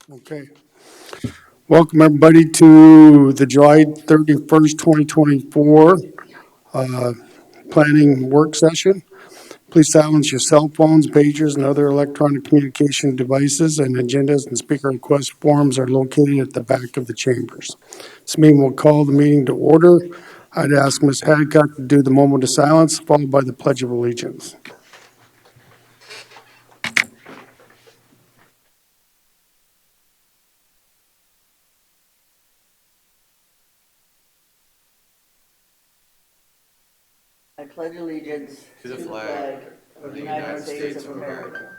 Okay. Welcome, everybody, to the July 31st, 2024 planning work session. Please silence your cell phones, pagers, and other electronic communication devices, and agendas and speaker request forms are located at the back of the chambers. This meeting will call the meeting to order. I'd ask Ms. Hadcock to do the moment of silence, followed by the Pledge of Allegiance. I pledge allegiance to the flag of the United States of America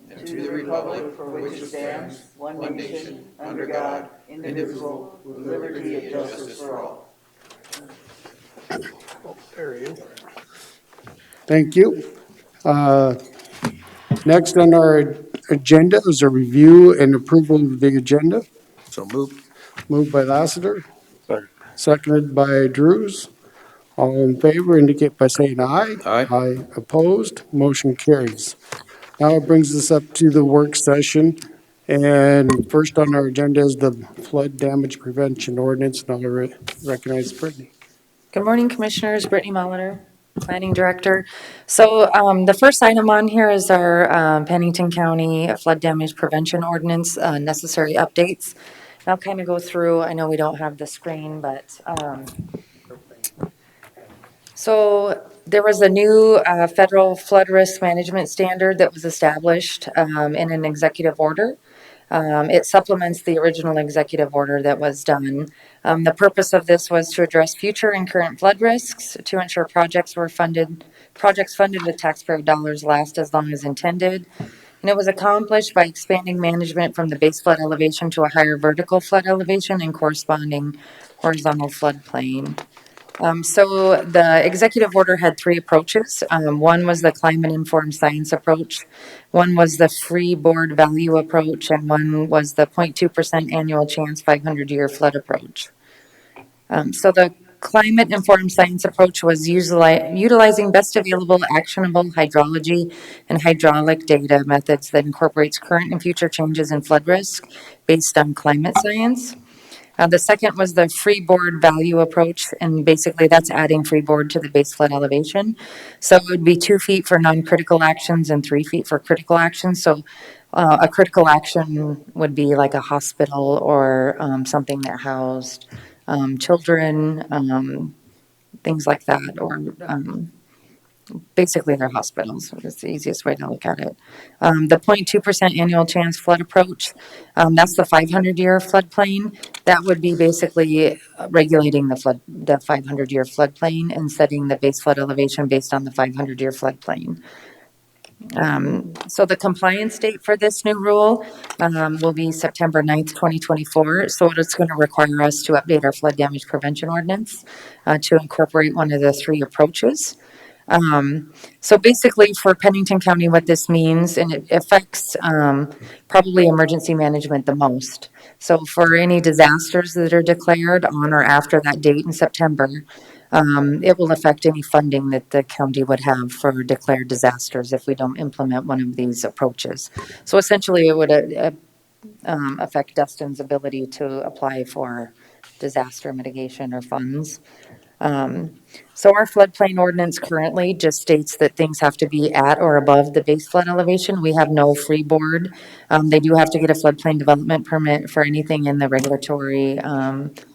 and to the republic for which it stands, one nation, under God, indivisible, with liberty and justice for all. Thank you. Next on our agenda is a review and approval of the agenda. So moved. Moved by Lassiter, Second. seconded by Drews. All in favor indicate by saying aye. Aye. Aye opposed, motion carries. Now it brings us up to the work session. And first on our agenda is the flood damage prevention ordinance, and I'll recognize Brittany. Good morning, Commissioners. Brittany Molitor, Planning Director. So the first item on here is our Pennington County Flood Damage Prevention Ordinance necessary updates. And I'll kind of go through, I know we don't have the screen, but so there was a new federal flood risk management standard that was established in an executive order. It supplements the original executive order that was done. The purpose of this was to address future and current flood risks, to ensure projects funded with taxpayer dollars last as long as intended. And it was accomplished by expanding management from the base flood elevation to a higher vertical flood elevation and corresponding horizontal floodplain. So the executive order had three approaches. One was the climate-informed science approach, one was the free board value approach, and one was the 0.2% annual chance 500-year flood approach. So the climate-informed science approach was utilizing best available actionable hydrology and hydraulic data methods that incorporates current and future changes in flood risk based on climate science. The second was the freeboard value approach, and basically that's adding freeboard to the base flood elevation. So it would be 2 feet for non-critical actions and 3 feet for critical actions. So a critical action would be like a hospital or something that housed children, things like that, or basically they're hospitals. That's the easiest way to look at it. The 0.2% annual chance flood approach, that's the 500-year floodplain. That would be basically regulating the 500-year floodplain and setting the base flood elevation based on the 500-year floodplain. So the compliance date for this new rule will be September 9th, 2024. So it's going to require us to update our flood damage prevention ordinance to incorporate one of the three approaches. So basically for Pennington County, what this means, and it affects probably emergency management the most. So for any disasters that are declared on or after that date in September, it will affect any funding that the county would have for declared disasters if we don't implement one of these approaches. So essentially it would affect Dustin's ability to apply for disaster mitigation or funds. So our floodplain ordinance currently just states that things have to be at or above the base flood elevation. We have no freeboard. They do have to get a floodplain development permit for anything in the regulatory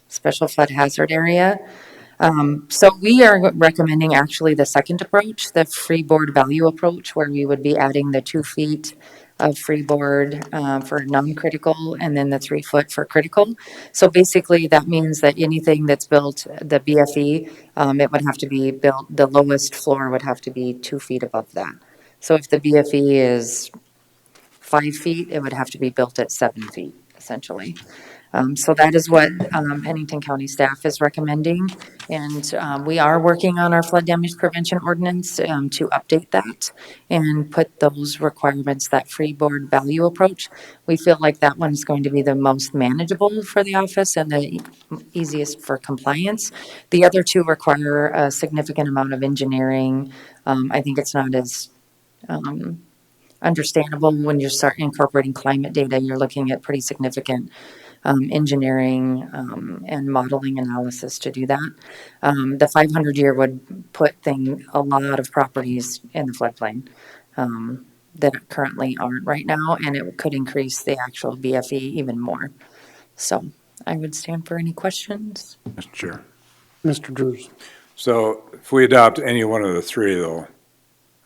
special flood hazard area. So we are recommending actually the second approach, the freeboard value approach, where we would be adding the 2 feet of freeboard for non-critical and then the 3 foot for critical. So basically that means that anything that's built, the BFE, it would have to be built, the lowest floor would have to be 2 feet above that. So if the BFE is 5 feet, it would have to be built at 7 feet, essentially. So that is what Pennington County staff is recommending. And we are working on our flood damage prevention ordinance to update that and put those requirements, that freeboard value approach. We feel like that one is going to be the most manageable for the office and the easiest for compliance. The other two require a significant amount of engineering. I think it's not as understandable when you start incorporating climate data. You're looking at pretty significant engineering and modeling analysis to do that. The 500-year would put a lot of properties in the floodplain that currently aren't right now, and it could increase the actual BFE even more. So I would stand for any questions. Mr. Chair. Mr. Drews. So if we adopt any one of the three, though,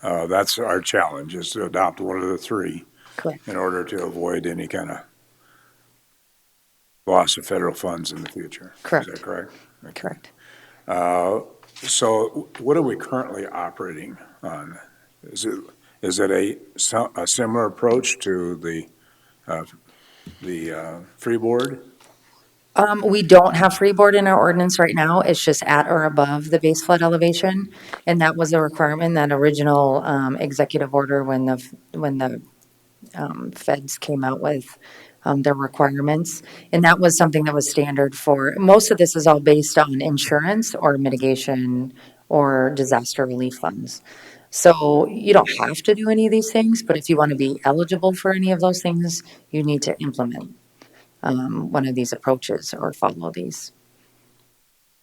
that's our challenge, is to adopt one of the three Correct. in order to avoid any kind of loss of federal funds in the future. Correct. Is that correct? Correct. So what are we currently operating on? Is it a similar approach to the freeboard? We don't have freeboard in our ordinance right now. It's just at or above the base flood elevation. And that was a requirement, that original executive order when the feds came out with their requirements. And that was something that was standard for, most of this is all based on insurance or mitigation or disaster relief funds. So you don't have to do any of these things, but if you want to be eligible for any of those things, you need to implement one of these approaches or follow these.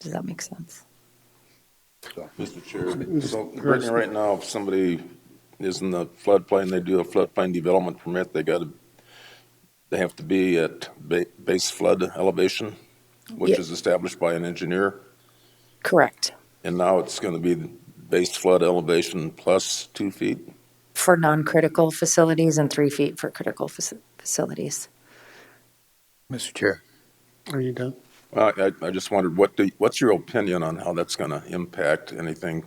Does that make sense? Mr. Chair, so Brittany, right now, if somebody is in the floodplain, they do a floodplain development permit, they have to be at base flood elevation, which Yeah. is established by an engineer, Correct. and now it's going to be base flood elevation plus 2 feet? For non-critical facilities and 3 feet for critical facilities. Mr. Chair. Are you done? I just wondered, what's your opinion on how that's going to impact anything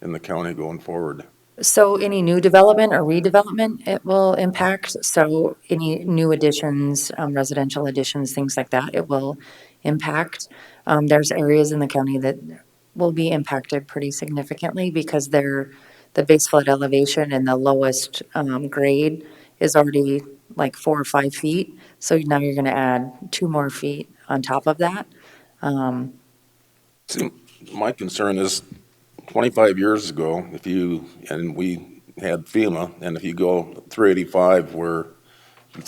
in the county going forward? So any new development or redevelopment, it will impact. So any new additions, residential additions, things like that, it will impact. There's areas in the county that will be impacted pretty significantly because the base flood elevation and the lowest grade is already like 4 or 5 feet. So now you're going to add 2 more feet on top of that. See, my concern is 25 years ago, we had FEMA, and if you go 385 where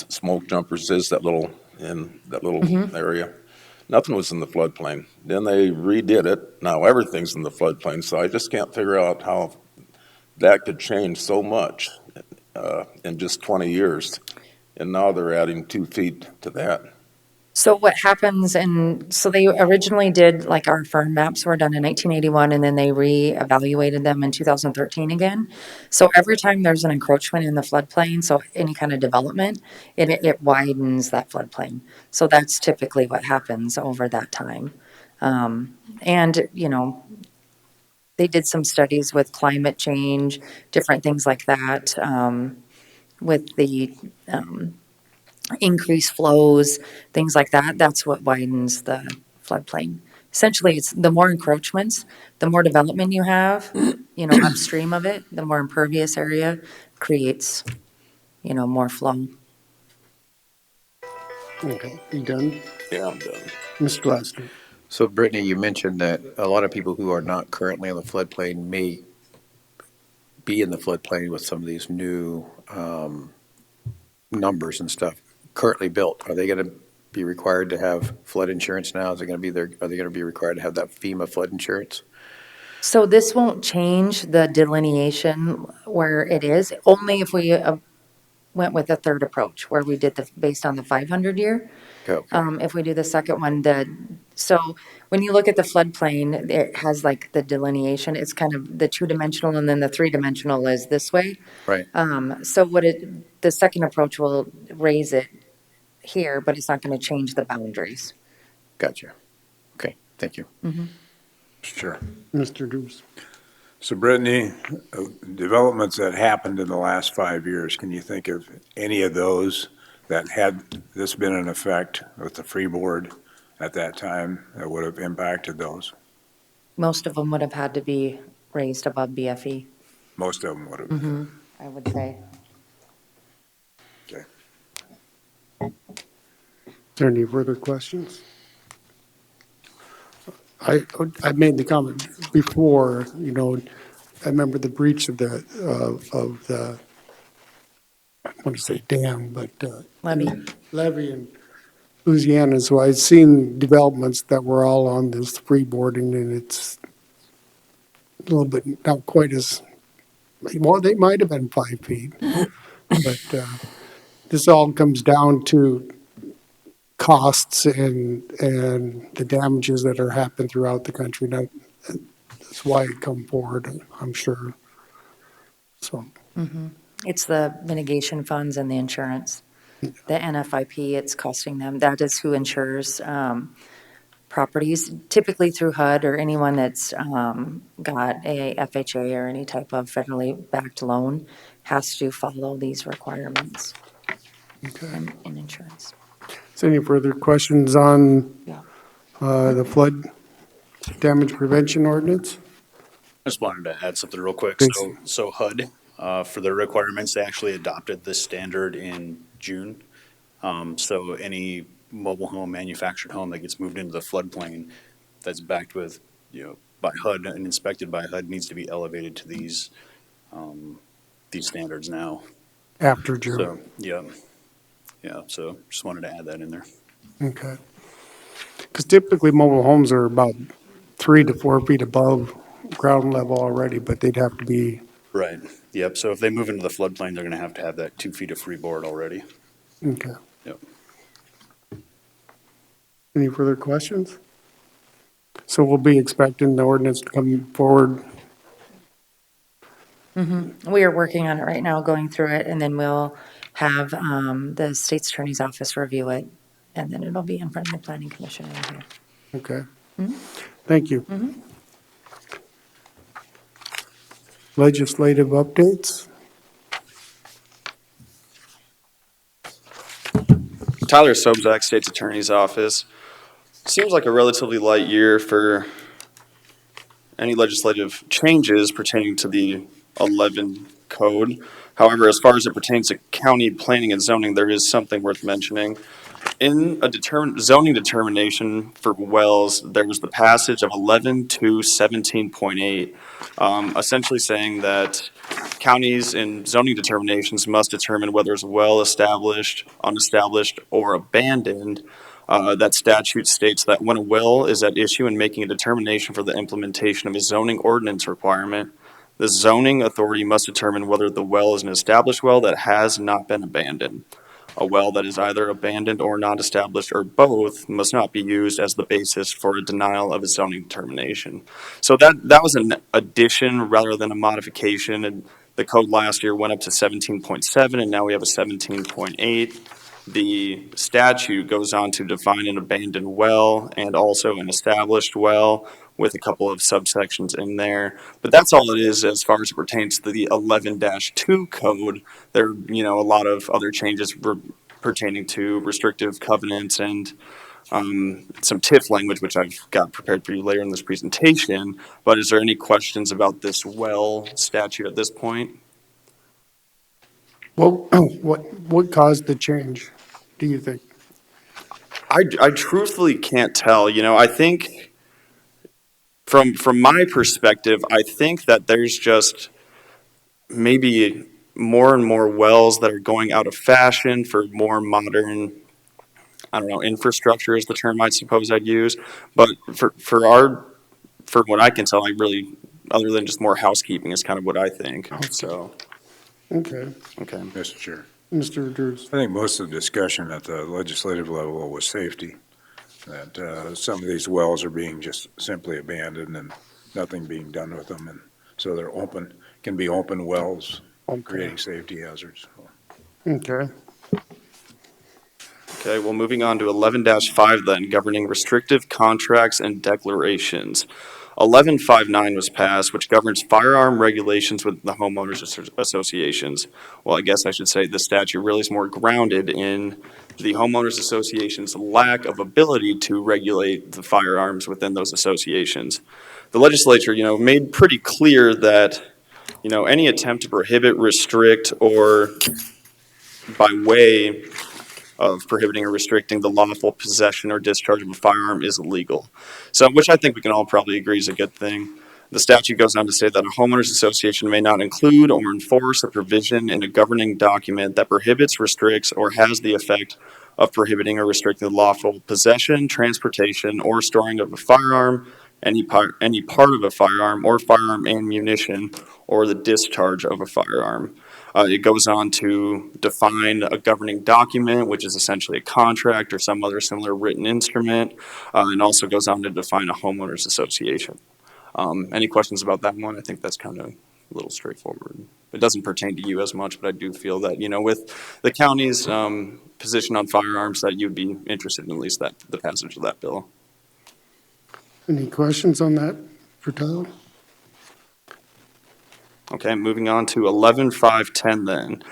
Smoke Jumpers is, that little area, nothing was in the floodplain. Then they redid it. Now everything's in the floodplain, so I just can't figure out how that could change so much in just 20 years. And now they're adding 2 feet to that. So what happens, so they originally did, like our firm maps were done in 1981, and then they reevaluated them in 2013 again. So every time there's an encroachment in the floodplain, so any kind of development, it widens that floodplain. So that's typically what happens over that time. And, they did some studies with climate change, different things like that, with the increased flows, things like that. That's what widens the floodplain. Essentially, it's the more encroachments, the more development you have, upstream of it, the more impervious area creates, more flow. Okay, you done? Yeah, I'm done. Mr. Glassman. So Brittany, you mentioned that a lot of people who are not currently on the floodplain may be in the floodplain with some of these new numbers and stuff currently built. Are they going to be required to have flood insurance now? Are they going to be required to have that FEMA flood insurance? So this won't change the delineation where it is, only if we went with the third approach, where we did based on the 500-year. Okay. If we do the second one, so when you look at the floodplain, it has like the delineation. It's kind of the 2-dimensional, and then the 3-dimensional is this way. Right. So the second approach will raise it here, but it's not going to change the boundaries. Gotcha. Okay. Thank you. Sure. Mr. Drews. So Brittany, developments that happened in the last 5 years, can you think of any of those that had this been in effect with the freeboard at that time that would have impacted those? Most of them would have had to be raised above BFE, Most of them would have. I would say. Okay. Is there any further questions? I made the comment before, I remember the breach of the want to say dam, but Levy. levee in Louisiana. So I've seen developments that were all on this freeboarding, and it's a little bit not quite as, well, they might have been 5 feet, but this all comes down to costs and the damages that are happening throughout the country. That's why it come forward, I'm sure. So, It's the mitigation funds and the insurance. The NFIP, it's costing them. That is who insures properties, typically through HUD or anyone that's got a FHA or any type of federally backed loan has to follow these requirements okay. in insurance. Is there any further questions on Yeah. the flood damage prevention ordinance? I just wanted to add something real quick. Please. So HUD, for their requirements, they actually adopted this standard in June. So any mobile home, manufactured home that gets moved into the floodplain that's backed with, by HUD and inspected by HUD needs to be elevated to these standards now. After June? So, so just wanted to add that in there. Okay. Because typically mobile homes are about 3 to 4 feet above ground level already, but they'd have to be, Right. Yep. So if they move into the floodplain, they're going to have that 2 feet of freeboard already. okay. Yep. Any further questions? So we'll be expecting the ordinance to come forward. We are working on it right now, going through it, and then we'll have the state's attorney's office review it, and then it'll be in front of the planning commission in here. Okay. Thank you. Legislative updates? Tyler Sobzak, State's Attorney's Office. Seems like a relatively light year for any legislative changes pertaining to the 11 code. However, as far as it pertains to county planning and zoning, there is something worth mentioning. In a zoning determination for wells, there was the passage of 11 to 17.8, essentially saying that counties in zoning determinations must determine whether it's well established, unestablished, or abandoned. That statute states that when a well is at issue in making a determination for the implementation of a zoning ordinance requirement, the zoning authority must determine whether the well is an established well that has not been abandoned. A well that is either abandoned or not established or both must not be used as the basis for a denial of a zoning determination. So that was an addition rather than a modification, and the code last year went up to 17.7 and now we have a 17.8. The statute goes on to define an abandoned well and also an established well with a couple of subsections in there. But that's all it is as far as it pertains to the 11-2 code. There are, a lot of other changes pertaining to restrictive covenants and some TIF language, which I've got prepared for you later in this presentation. But is there any questions about this well statute at this point? Well, what caused the change, do you think? I truthfully can't tell. I think from my perspective, I think that there's just maybe more and more wells that are going out of fashion for more modern, I don't know, infrastructure is the term I suppose I'd use. But for what I can tell, other than just more housekeeping is kind of what I think. So, Okay. okay. Mr. Chair. Mr. Drews? I think most of the discussion at the legislative level was safety, that some of these wells are being just simply abandoned and nothing being done with them, and so they're can be open wells, creating safety hazards. Okay. Okay, well, moving on to 11-5 then, governing restrictive contracts and declarations. 1159 was passed, which governs firearm regulations with the homeowners associations. Well, I guess I should say the statute really is more grounded in the homeowners association's lack of ability to regulate the firearms within those associations. The legislature, made pretty clear that, any attempt to prohibit, restrict, or by way of prohibiting or restricting the lawful possession or discharge of a firearm is illegal. So, which I think we can all probably agree is a good thing. The statute goes on to say that a homeowners association may not include or enforce a provision in a governing document that prohibits, restricts, or has the effect of prohibiting or restricting the lawful possession, transportation, or storing of a firearm, any part of a firearm, or firearm ammunition, or the discharge of a firearm. It goes on to define a governing document, which is essentially a contract or some other similar written instrument, and also goes on to define a homeowners association. Any questions about that one? I think that's kind of a little straightforward. It doesn't pertain to you as much, but I do feel that, with the county's position on firearms, that you'd be interested in at least the passage of that bill. Any questions on that for Tyler? Okay, moving on to 11.5.10 then.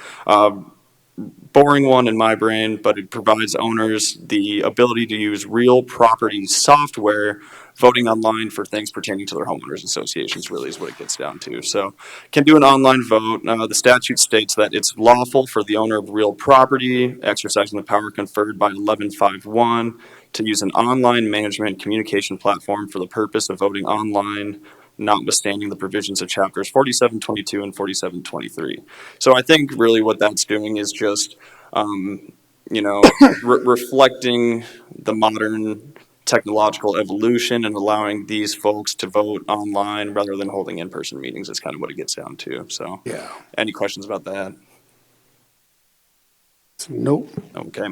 Boring one in my brain, but it provides owners the ability to use real property software voting online for things pertaining to their homeowners associations, really is what it gets down to. So can do an online vote. The statute states that it's lawful for the owner of real property exercising the power conferred by 11.5.1 to use an online management communication platform for the purpose of voting online, notwithstanding the provisions of chapters 4722 and 4723. So I think really what that's doing is just, reflecting the modern technological evolution and allowing these folks to vote online rather than holding in-person meetings is kind of what it gets down to. So, Yeah. any questions about that? Nope. Okay.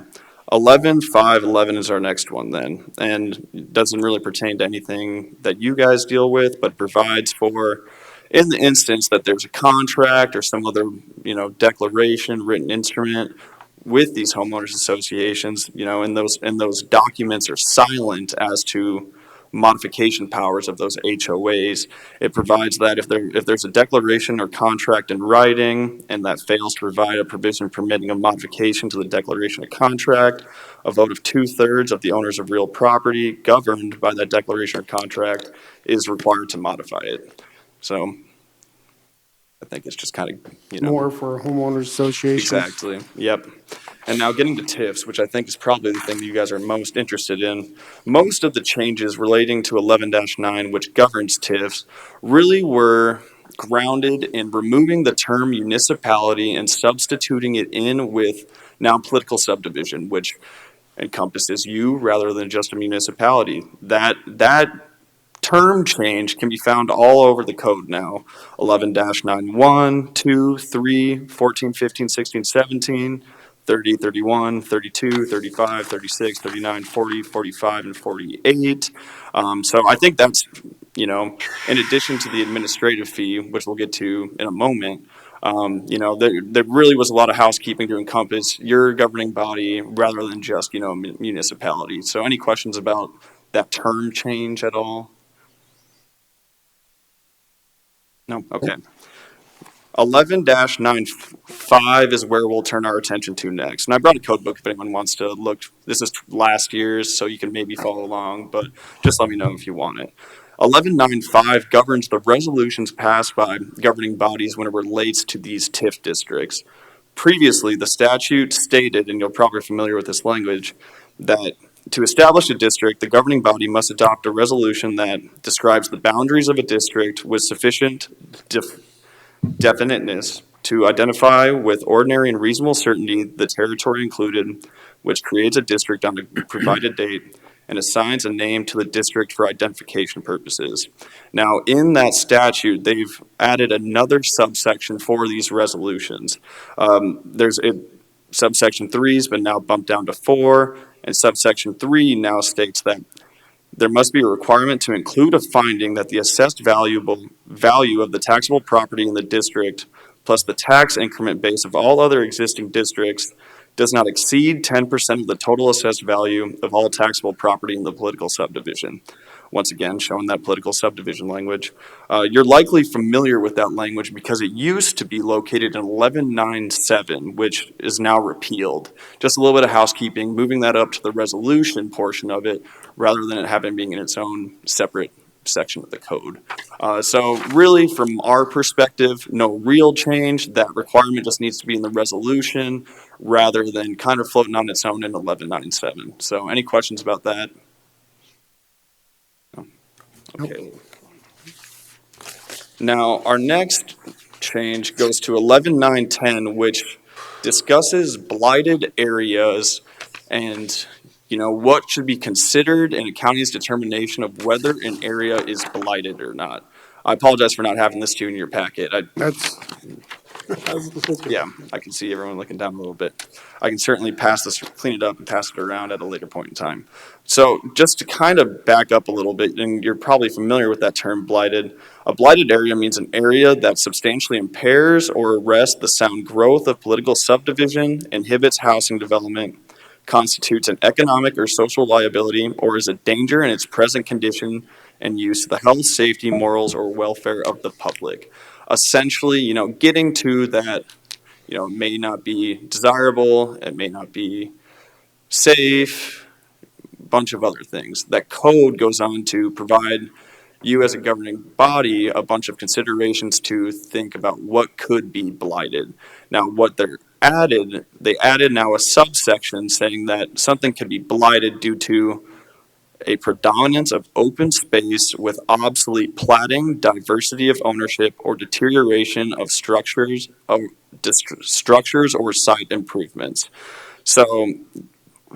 11.5.11 is our next one then, and it doesn't really pertain to anything that you guys deal with, but provides for, in the instance that there's a contract or some other, declaration, written instrument with these homeowners associations, and those documents are silent as to modification powers of those HOAs. It provides that if there's a declaration or contract in writing and that fails to provide a provision permitting a modification to the declaration or contract, a vote of 2/3 of the owners of real property governed by that declaration or contract is required to modify it. So I think it's just kind of, More for homeowners associations. Exactly. Yep. And now getting to TIFs, which I think is probably the thing that you guys are most interested in. Most of the changes relating to 11-9, which governs TIFs, really were grounded in removing the term municipality and substituting it in with now political subdivision, which encompasses you rather than just a municipality. That term change can be found all over the code now. 11-9, 1, 2, 3, 14, 15, 16, 17, 30, 31, 32, 35, 36, 39, 40, 45, and 48. So I think that's, in addition to the administrative fee, which we'll get to in a moment, there really was a lot of housekeeping to encompass your governing body rather than just, municipality. So any questions about that term change at all? No, okay. 11-9.5 is where we'll turn our attention to next. And I brought a code book if anyone wants to look. This is last year's, so you can maybe follow along, but just let me know if you want it. 11.9.5 governs the resolutions passed by governing bodies when it relates to these TIF districts. Previously, the statute stated, and you're probably familiar with this language, that to establish a district, the governing body must adopt a resolution that describes the boundaries of a district with sufficient definiteness to identify with ordinary and reasonable certainty the territory included, which creates a district on a provided date and assigns a name to the district for identification purposes. Now, in that statute, they've added another subsection for these resolutions. Subsection 3 has been now bumped down to 4, and subsection 3 now states that there must be a requirement to include a finding that the assessed value of the taxable property in the district plus the tax increment base of all other existing districts does not exceed 10% of the total assessed value of all taxable property in the political subdivision. Once again, showing that political subdivision language. You're likely familiar with that language because it used to be located in 11.9.7, which is now repealed. Just a little bit of housekeeping, moving that up to the resolution portion of it, rather than it having being in its own separate section of the code. So really, from our perspective, no real change. That requirement just needs to be in the resolution rather than kind of floating on its own in 11.9.7. So any questions about that? Okay. Now, our next change goes to 11.9.10, which discusses blighted areas and, what should be considered in a county's determination of whether an area is blighted or not. I apologize for not having this to you in your packet. That's, Yeah, I can see everyone looking down a little bit. I can certainly pass this, clean it up and pass it around at a later point in time. So just to kind of back up a little bit, and you're probably familiar with that term blighted. A blighted area means an area that substantially impairs or arrests the sound growth of political subdivision, inhibits housing development, constitutes an economic or social liability, or is a danger in its present condition and use to the health, safety, morals, or welfare of the public. Essentially, getting to that, it may not be desirable, it may not be safe, a bunch of other things. That code goes on to provide you as a governing body a bunch of considerations to think about what could be blighted. Now, what they added now a subsection saying that something can be blighted due to a predominance of open space with obsolete platting, diversity of ownership, or deterioration of structures or site improvements. So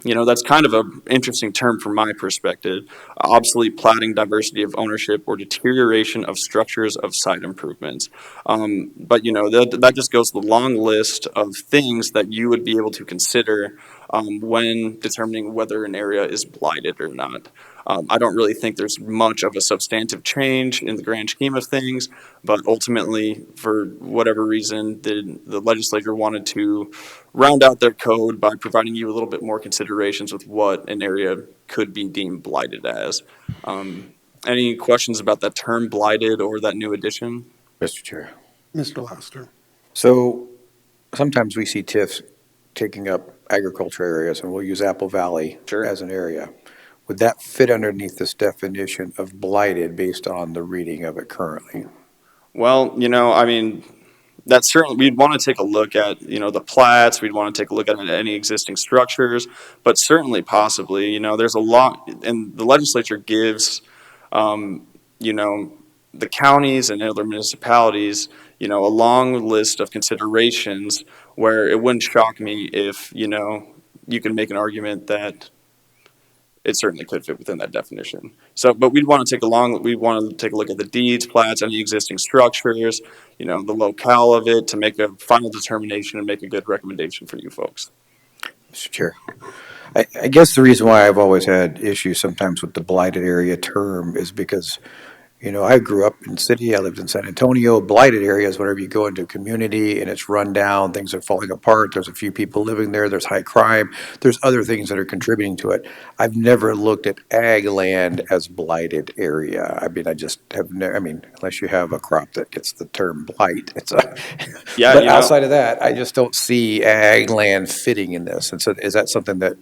that's kind of an interesting term from my perspective. Obsolete platting, diversity of ownership, or deterioration of structures of site improvements. But that just goes to the long list of things that you would be able to consider when determining whether an area is blighted or not. I don't really think there's much of a substantive change in the grand scheme of things, but ultimately, for whatever reason, the legislature wanted to round out their code by providing you a little bit more considerations with what an area could be deemed blighted as. Any questions about that term blighted or that new addition? Mr. Chair. Mr. Laster. So sometimes we see TIFs taking up agriculture areas, and we'll use Apple Valley Sure. as an area. Would that fit underneath this definition of blighted based on the reading of it currently? Well, that's certainly, we'd want to take a look at, the plats, we'd want to take a look at any existing structures, but certainly possibly, there's a lot, and the legislature gives, the counties and other municipalities, a long list of considerations where it wouldn't shock me if, you can make an argument that it certainly could fit within that definition. So, but we'd want to take a look at the deeds, plats, any existing structures, the locale of it to make a final determination and make a good recommendation for you folks. Mr. Chair. I guess the reason why I've always had issues sometimes with the blighted area term is because, I grew up in the city, I lived in San Antonio. Blighted areas, whenever you go into a community and it's run down, things are falling apart, there's a few people living there, there's high crime, there's other things that are contributing to it. I've never looked at ag land as blighted area. I just have never, unless you have a crop that gets the term blight, Yeah, but outside of that, I just don't see ag land fitting in this. And so is that something that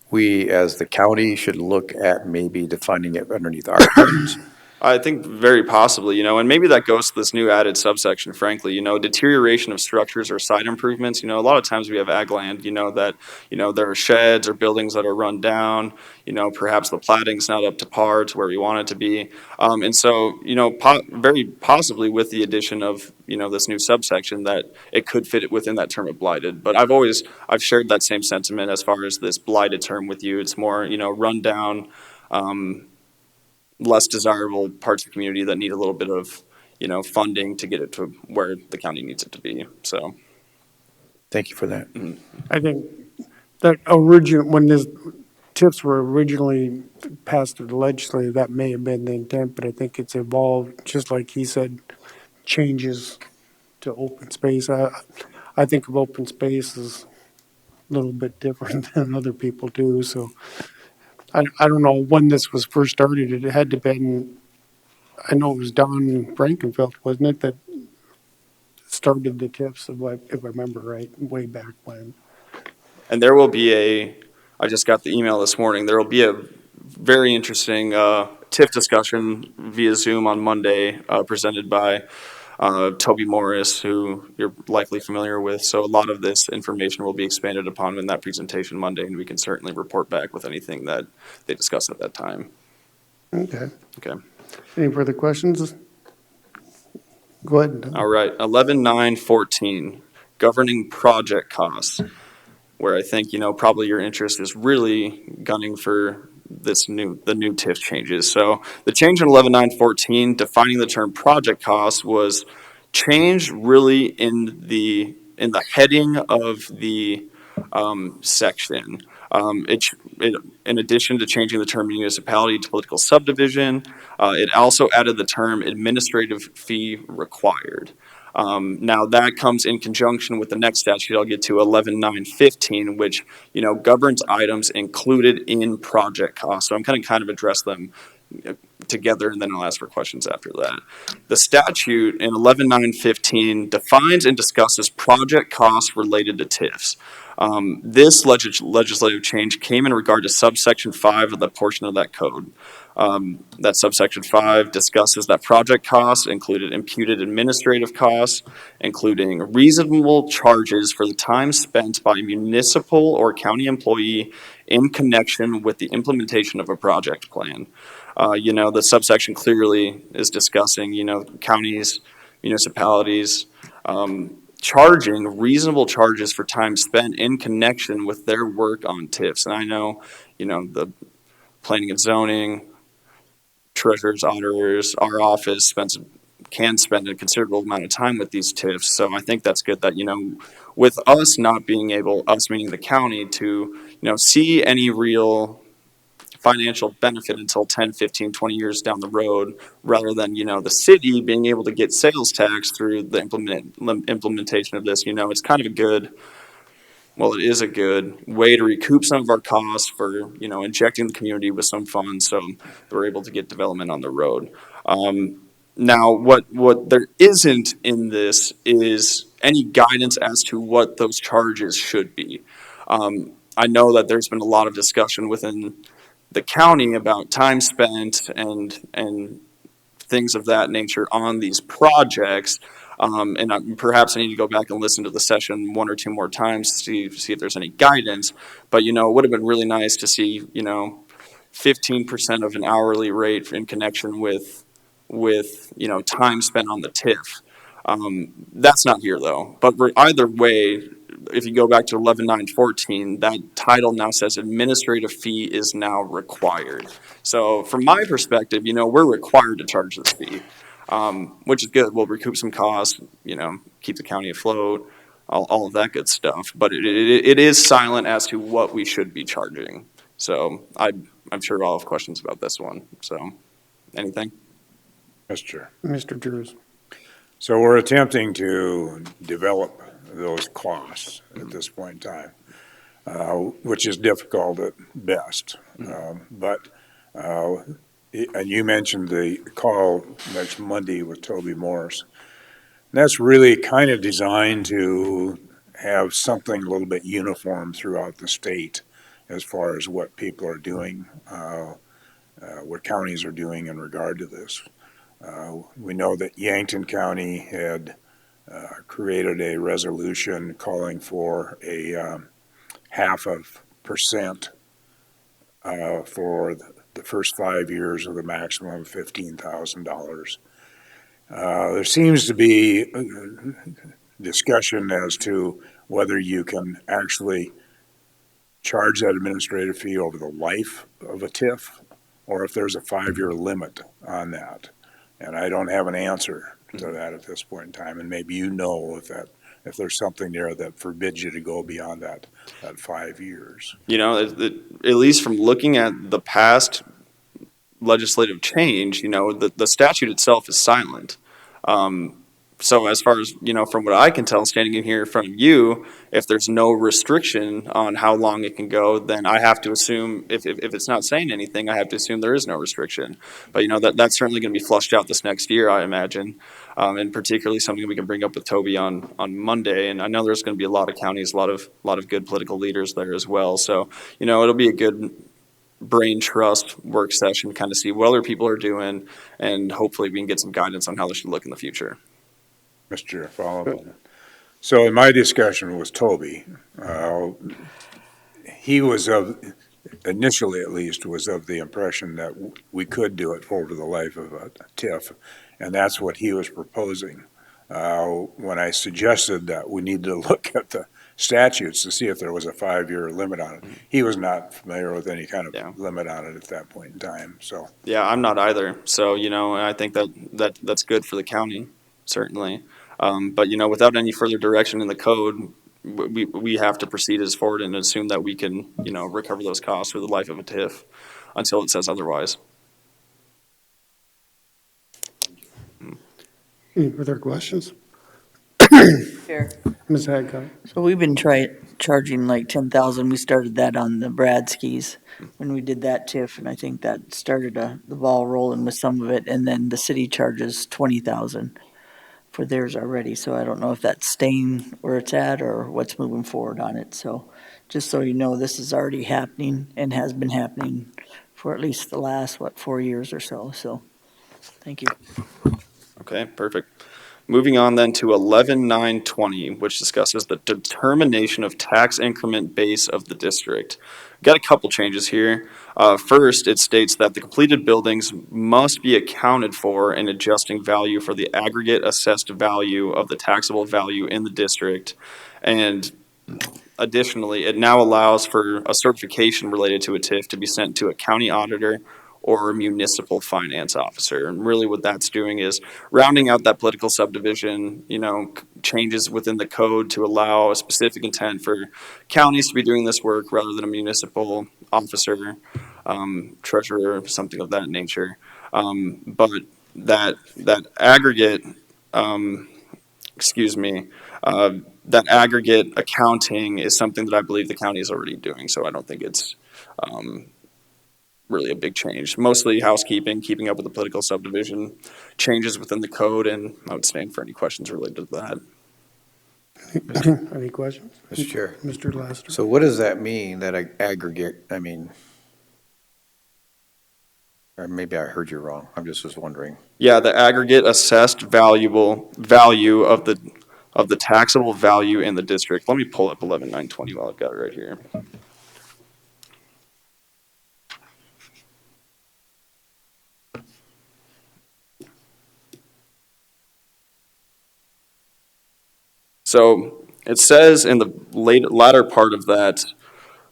we as the county should look at maybe defining it underneath our terms? I think very possibly, and maybe that goes to this new added subsection, frankly, deterioration of structures or site improvements. A lot of times we have ag land, that, there are sheds or buildings that are run down, perhaps the platting's not up to par to where we want it to be. And so, very possibly with the addition of, this new subsection that it could fit it within that term of blighted. But I've shared that same sentiment as far as this blighted term with you. It's more, run down, less desirable parts of the community that need a little bit of, funding to get it to where the county needs it to be. So, Thank you for that. I think that when these tips were originally passed through the legislature, that may have been the intent, but I think it's evolved, just like he said, changes to open space. I think of open space as a little bit different than other people do, so I don't know when this was first started. It had to have been, I know it was Don Frankenfeld, wasn't it, that started the tips, if I remember right, way back when. and there will be I just got the email this morning, there will be a very interesting TIF discussion via Zoom on Monday presented by Toby Morris, who you're likely familiar with. So a lot of this information will be expanded upon in that presentation Monday, and we can certainly report back with anything that they discuss at that time. Okay. Okay. Any further questions? Go ahead. All right, 11.9.14, governing project costs, where I think, probably your interest is really gunning for the new TIF changes. So the change in 11.9.14, defining the term project cost, was changed really in the heading of the section. In addition to changing the term municipality to political subdivision, it also added the term administrative fee required. Now that comes in conjunction with the next statute I'll get to, 11.9.15, which governs items included in project costs. So I'm kind of address them together, and then I'll ask for questions after that. The statute in 11.9.15 defines and discusses project costs related to TIFs. This legislative change came in regard to subsection 5 of the portion of that code. That subsection 5 discusses that project costs included imputed administrative costs, including reasonable charges for the time spent by a municipal or county employee in connection with the implementation of a project plan. The subsection clearly is discussing, counties, municipalities, charging reasonable charges for time spent in connection with their work on TIFs. And I know, the planning and zoning, treasurers, auditors, our office can spend a considerable amount of time with these TIFs. So I think that's good that, with us not being able, us meaning the county, to, see any real financial benefit until 10, 15, 20 years down the road, rather than, the city being able to get sales tax through the implementation of this. It's kind of it is a good way to recoup some of our costs for, injecting the community with some funds so we're able to get development on the road. Now, what there isn't in this is any guidance as to what those charges should be. I know that there's been a lot of discussion within the county about time spent and things of that nature on these projects. Perhaps I need to go back and listen to the session one or two more times to see if there's any guidance. But, it would have been really nice to see, 15% of an hourly rate in connection with time spent on the TIF. That's not here though. But either way, if you go back to 11.9.14, that title now says administrative fee is now required. So from my perspective, we're required to charge this fee, which is good. We'll recoup some costs, keep the county afloat, all of that good stuff. But it is silent as to what we should be charging. So I'm sure I'll have questions about this one. So anything? Mr. Drews. So we're attempting to develop those costs at this point in time, which is difficult at best. And you mentioned the call next Monday with Toby Morris. And that's really kind of designed to have something a little bit uniform throughout the state as far as what people are doing, what counties are doing in regard to this. We know that Yankton County had created a resolution calling for a 0.5% for the first 5 years of the maximum of $15,000. There seems to be discussion as to whether you can actually charge that administrative fee over the life of a TIF, or if there's a 5-year limit on that. And I don't have an answer to that at this point in time. And maybe if there's something there that forbids you to go beyond that 5 years. At least from looking at the past legislative change, the statute itself is silent. So as far as, from what I can tell, standing in here in front of you, if there's no restriction on how long it can go, then I have to assume, if it's not saying anything, I have to assume there is no restriction. But, that's certainly going to be flushed out this next year, I imagine. And particularly something we can bring up with Toby on Monday. And I know there's going to be a lot of counties, a lot of good political leaders there as well. So, it'll be a good brain trust work session, kind of see what other people are doing, and hopefully we can get some guidance on how this should look in the future. Mr. Chair, follow up on that. So in my discussion with Toby, he was initially at least, was of the impression that we could do it over the life of a TIF, and that's what he was proposing. when I suggested that we need to look at the statutes to see if there was a 5-year limit on it. He was not familiar with any kind Yeah. of limit on it at that point in time, so. Yeah, I'm not either. So, and I think that's good for the county, certainly. But, without any further direction in the code, we have to proceed as forward and assume that we can, recover those costs for the life of a TIF until it says otherwise. Any further questions? Chair. Ms. Hadcock? So we've been charging like 10,000. We started that on the Bradskis when we did that TIF, and I think that started the ball rolling with some of it. And then the city charges 20,000 for theirs already. So I don't know if that's staying where it's at or what's moving forward on it. So just so you know, this is already happening and has been happening for at least the last, 4 years or so. So, thank you. Okay, perfect. Moving on then to 11.9.20, which discusses the determination of tax increment base of the district. Got a couple changes here. First, it states that the completed buildings must be accounted for in adjusting value for the aggregate assessed value of the taxable value in the district. And additionally, it now allows for a certification related to a TIF to be sent to a county auditor or municipal finance officer. And really what that's doing is rounding out that political subdivision, changes within the code to allow a specific intent for counties to be doing this work rather than a municipal officer, treasurer, something of that nature. But that aggregate, that aggregate accounting is something that I believe the county is already doing. So I don't think it's really a big change. Mostly housekeeping, keeping up with the political subdivision, changes within the code, and I would stand for any questions related to that. Any questions? Mr. Chair. Mr. Laster? So what does that mean, that aggregate? I mean, or maybe I heard you wrong. I just was wondering. Yeah, the aggregate assessed value of the taxable value in the district. Let me pull up 11.9.20 while I've got it right here. So it says in the latter part of that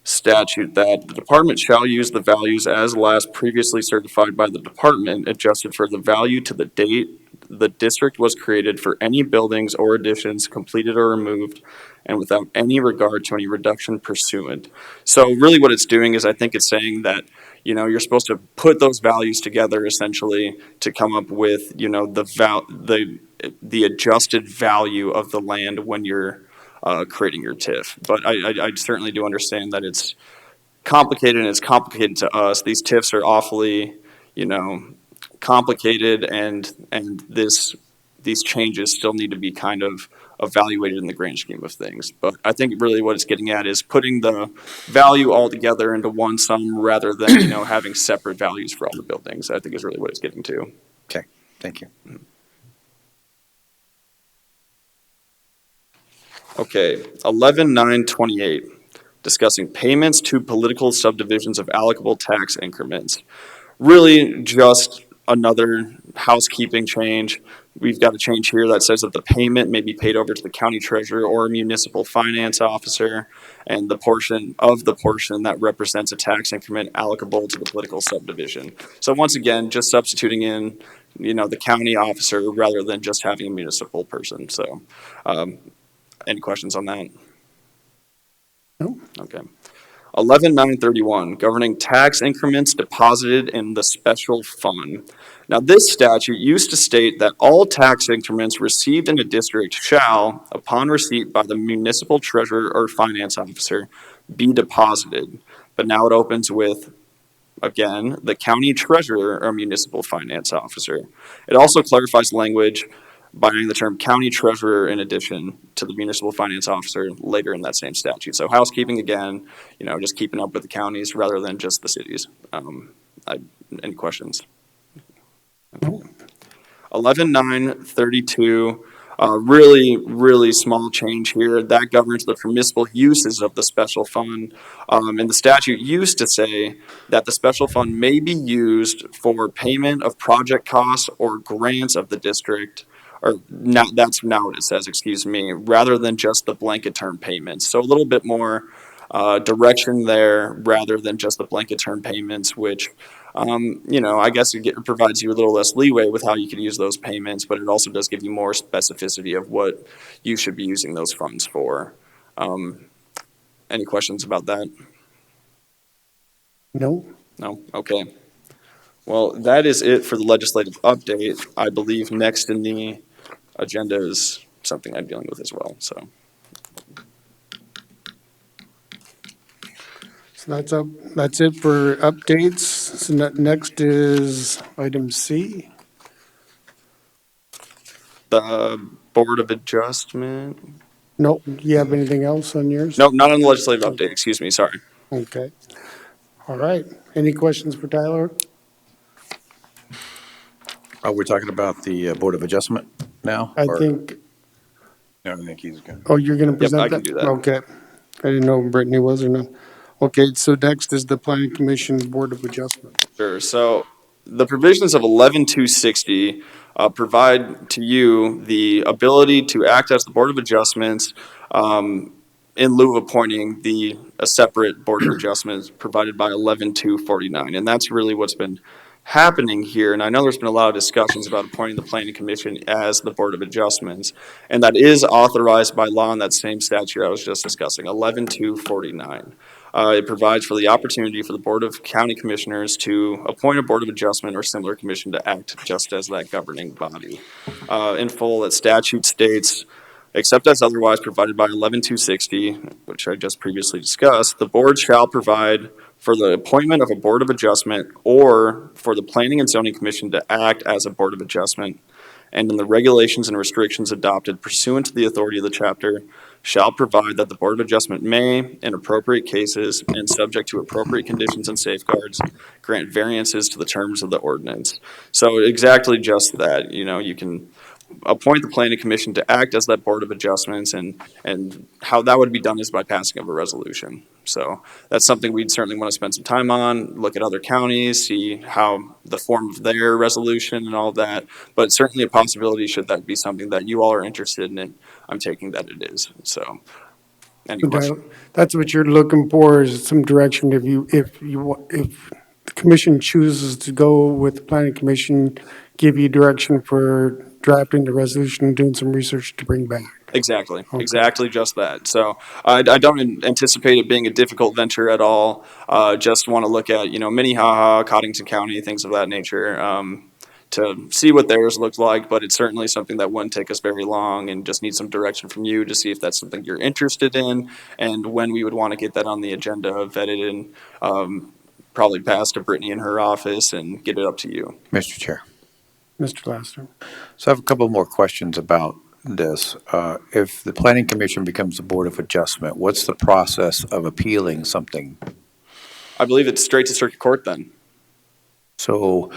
statute that the department shall use the values as last previously certified by the department, adjusted for the value to the date the district was created for any buildings or additions completed or removed, and without any regard to any reduction pursuant. So really what it's doing is I think it's saying that, you're supposed to put those values together essentially to come up with, the adjusted value of the land when you're creating your TIF. But I certainly do understand that it's complicated, and it's complicated to us. These TIFs are awfully, complicated, and these changes still need to be kind of evaluated in the grand scheme of things. But I think really what it's getting at is putting the value all together into one sum rather than, having separate values for all the buildings, I think is really what it's getting to. Okay, thank you. Okay, 11.9.28, discussing payments to political subdivisions of allocable tax increments. Really just another housekeeping change. We've got a change here that says that the payment may be paid over to the county treasurer or a municipal finance officer, and the portion that represents a tax increment allocable to the political subdivision. So once again, just substituting in, the county officer rather than just having a municipal person. So, any questions on that? No. Okay. 11.9.31, governing tax increments deposited in the special fund. Now, this statute used to state that all tax increments received in a district shall, upon receipt by the municipal treasurer or finance officer, be deposited. But now it opens with, again, the county treasurer or municipal finance officer. It also clarifies language by adding the term county treasurer in addition to the municipal finance officer later in that same statute. So housekeeping again, just keeping up with the counties rather than just the cities. Any questions? Okay. 11.9.32, really small change here. That governs the permissible uses of the special fund. And the statute used to say that the special fund may be used for payment of project costs or grants of the district, or now that's now what it says, excuse me, rather than just the blanket term payments. So a little bit more direction there rather than just the blanket term payments, which, I guess provides you a little less leeway with how you can use those payments, but it also does give you more specificity of what you should be using those funds for. Any questions about that? No? No? Okay. Well, that is it for the legislative update. I believe next in the agenda is something I'm dealing with as well, so. So that's it for updates. So next is item C. The Board of Adjustment, No, do you have anything else on yours? no, not on the legislative update, excuse me, sorry. Okay. All right. Any questions for Tyler? Are we talking about the Board of Adjustment now? I or- think, I don't think he's good. oh, you're going to present I that? can do that. Okay. I didn't know Brittany was or not. Okay, so next is the Planning Commission Board of Adjustment. Sure. So the provisions of 11260 provide to you the ability to act as the Board of Adjustments in lieu of appointing a separate Board of Adjustments provided by 11249. And that's really what's been happening here. And I know there's been a lot of discussions about appointing the Planning Commission as the Board of Adjustments. And that is authorized by law in that same statute I was just discussing, 11249. It provides for the opportunity for the Board of County Commissioners to appoint a Board of Adjustment or similar commission to act just as that governing body. In full, that statute states, except as otherwise provided by 11260, which I just previously discussed, the board shall provide for the appointment of a Board of Adjustment or for the Planning and Zoning Commission to act as a Board of Adjustment, and in the regulations and restrictions adopted pursuant to the authority of the chapter, shall provide that the Board of Adjustment may, in appropriate cases and subject to appropriate conditions and safeguards, grant variances to the terms of the ordinance. So exactly just that, you can appoint the Planning Commission to act as that Board of Adjustments, and how that would be done is by passing of a resolution. So that's something we'd certainly want to spend some time on, look at other counties, see how the form of their resolution and all that. But certainly a possibility, should that be something that you all are interested in, I'm taking that it is. So, any questions? That's what you're looking for, is some direction. If the commission chooses to go with the Planning Commission, give you direction for drafting the resolution and doing some research to bring back. Exactly, Okay. exactly just that. So I don't anticipate it being a difficult venture at all. Just want to look at, Minnehaha, Cottington County, things of that nature, to see what theirs looked like. But it's certainly something that wouldn't take us very long, and just need some direction from you to see if that's something you're interested in, and when we would want to get that on the agenda, vetted, and probably pass to Brittany in her office and get it up to you. Mr. Chair. Mr. Laster? So I have a couple more questions about this. If the Planning Commission becomes a Board of Adjustment, what's the process of appealing something? I believe it's straight to circuit court then. So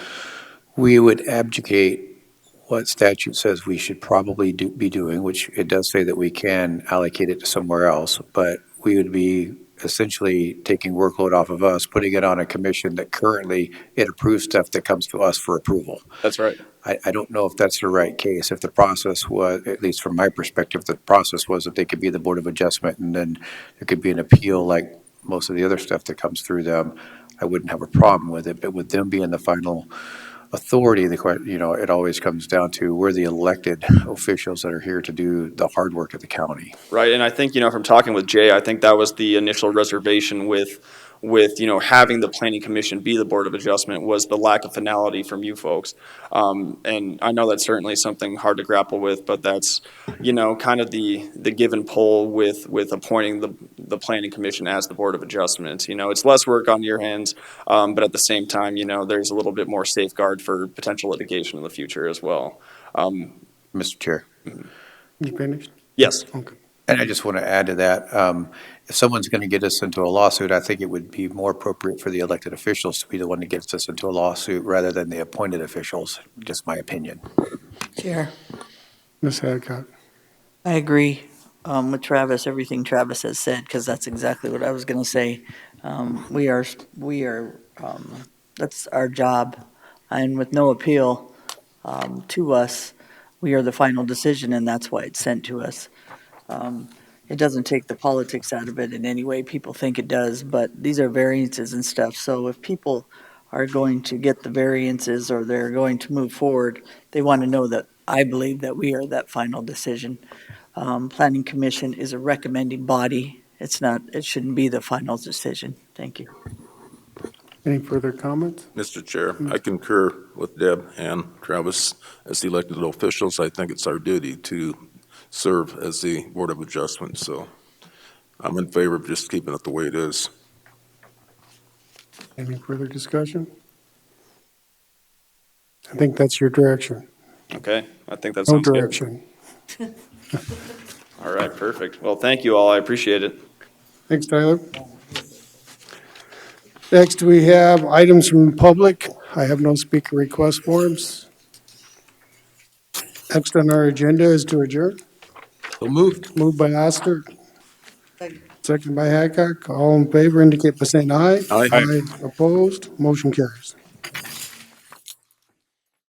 we would abdicate what statute says we should probably be doing, which it does say that we can allocate it to somewhere else, but we would be essentially taking workload off of us, putting it on a commission that currently it approves stuff that comes to us for approval. That's right. I don't know if that's the right case. If the process was, at least from my perspective, the process was that they could be the Board of Adjustment and then there could be an appeal like most of the other stuff that comes through them, I wouldn't have a problem with it. But with them being the final authority, it always comes down to we're the elected officials that are here to do the hard work of the county. Right, and I think, from talking with Jay, I think that was the initial reservation with having the Planning Commission be the Board of Adjustment, was the lack of finality from you folks. And I know that's certainly something hard to grapple with, but that's, kind of the give and pull with appointing the Planning Commission as the Board of Adjustment. It's less work on your hands, but at the same time, there's a little bit more safeguard for potential litigation in the future as well. Mr. Chair. You finished? Yes. Okay. And I just want to add to that, if someone's going to get us into a lawsuit, I think it would be more appropriate for the elected officials to be the one that gets us into a lawsuit rather than the appointed officials, just my opinion. Chair, Ms. Hadcock? I agree with Travis, everything Travis has said, because that's exactly what I was going to say. We are, that's our job, and with no appeal to us, we are the final decision, and that's why it's sent to us. It doesn't take the politics out of it in any way people think it does, but these are variances and stuff. So if people are going to get the variances or they're going to move forward, they want to know that I believe that we are that final decision. Planning Commission is a recommending body. It's not, it shouldn't be the final decision. Thank you. Any further comments? Mr. Chair, I concur with Deb and Travis. As elected officials, I think it's our duty to serve as the Board of Adjustment, so I'm in favor of just keeping it the way it is. Any further discussion? I think that's your direction. Okay, I think that No sounds good. direction. All right, perfect. Well, thank you all. I appreciate it. Thanks, Tyler. Next, we have items from the public. I have no speaker request forms. Next on our agenda is to adjourn. So moved. Moved by Oster. Second by Hancock. All in favor indicate by saying aye. Aye. Opposed? Motion carries.